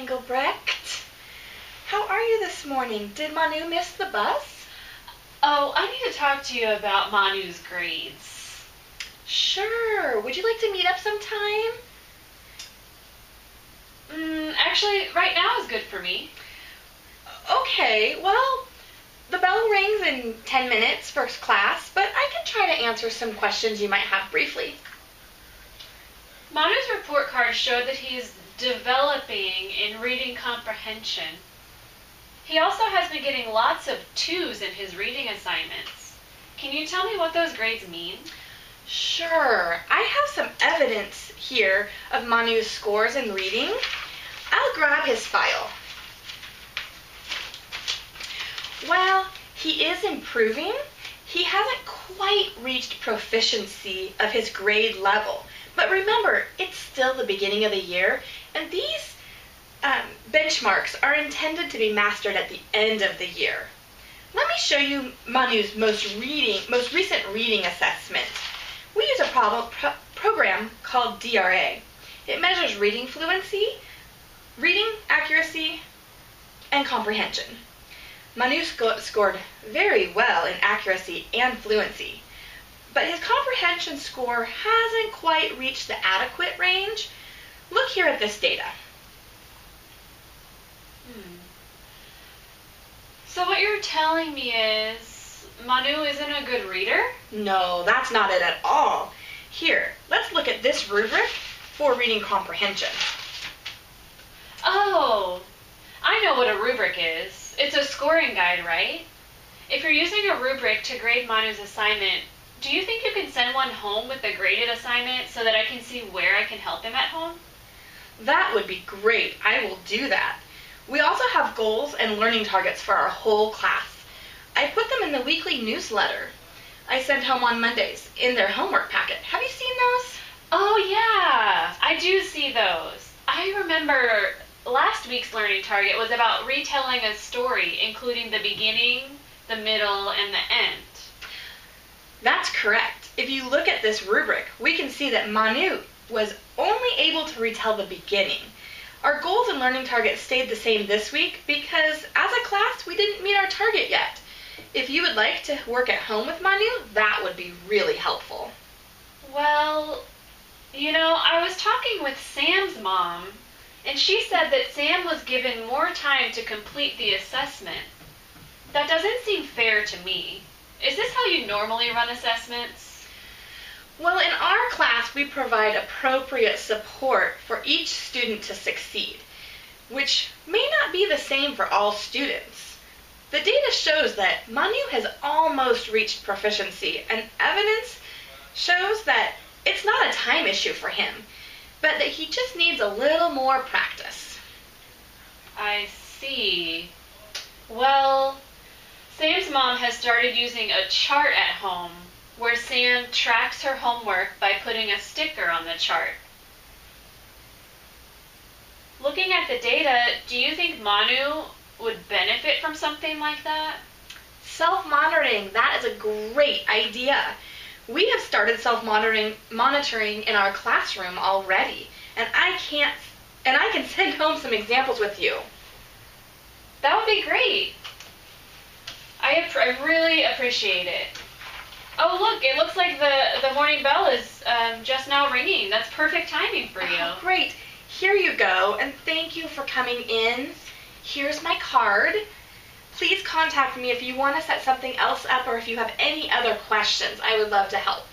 Engelbrecht. How are you this morning? Did Manu miss the bus? Oh, I need to talk to you about Manu's grades. Sure. Would you like to meet up sometime? Actually, right now is good for me. Okay, well, the bell rings in 10 minutes for class, but I can try to answer some questions you might have briefly. Manu's report card showed that he is developing in reading comprehension. He also has been getting lots of 2s in his reading assignments. Can you tell me what those grades mean? Sure. I have some evidence here of Manu's scores in reading. I'll grab his file. While he is improving, he hasn't quite reached proficiency of his grade level. But remember, it's still the beginning of the year, and these benchmarks are intended to be mastered at the end of the year. Let me show you Manu's most recent reading assessment. We use a program called DRA. It measures reading fluency, reading accuracy, and comprehension. Manu scored very well in accuracy and fluency, but his comprehension score hasn't quite reached the adequate range. Look here at this data. So what you're telling me is Manu isn't a good reader? No, that's not it at all. Here, let's look at this rubric for reading comprehension. Oh, I know what a rubric is. It's a scoring guide, right? If you're using a rubric to grade Manu's assignment, do you think you can send one home with the graded assignment so that I can see where I can help him at home? That would be great. I will do that. We also have goals and learning targets for our whole class. I put them in the weekly newsletter I send home on Mondays in their homework packet. Have you seen those? Oh yeah, I do see those. I remember last week's learning target was about retelling a story, including the beginning, the middle, and the end. That's correct. If you look at this rubric, we can see that Manu was only able to retell the beginning. Our goals and learning targets stayed the same this week because as a class, we didn't meet our target yet. If you would like to work at home with Manu, that would be really helpful. Well, I was talking with Sam's mom, and she said that Sam was given more time to complete the assessment. That doesn't seem fair to me. Is this how you normally run assessments? Well, in our class, we provide appropriate support for each student to succeed, which may not be the same for all students. The data shows that Manu has almost reached proficiency, and evidence shows that it's not a time issue for him, but that he just needs a little more practice. I see. Well, Sam's mom has started using a chart at home where Sam tracks her homework by putting a sticker on the chart. Looking at the data, do you think Manu would benefit from something like that? Self-monitoring, that is a great idea. We have started self-monitoring in our classroom already, and I can send home some examples with you. That would be great. I really appreciate it. Oh, look, it looks like the morning bell is just now ringing. That's perfect timing for you. Oh, great. Here you go, and thank you for coming in. Here's my card. Please contact me if you want to set something else up or if you have any other questions. I would love to help.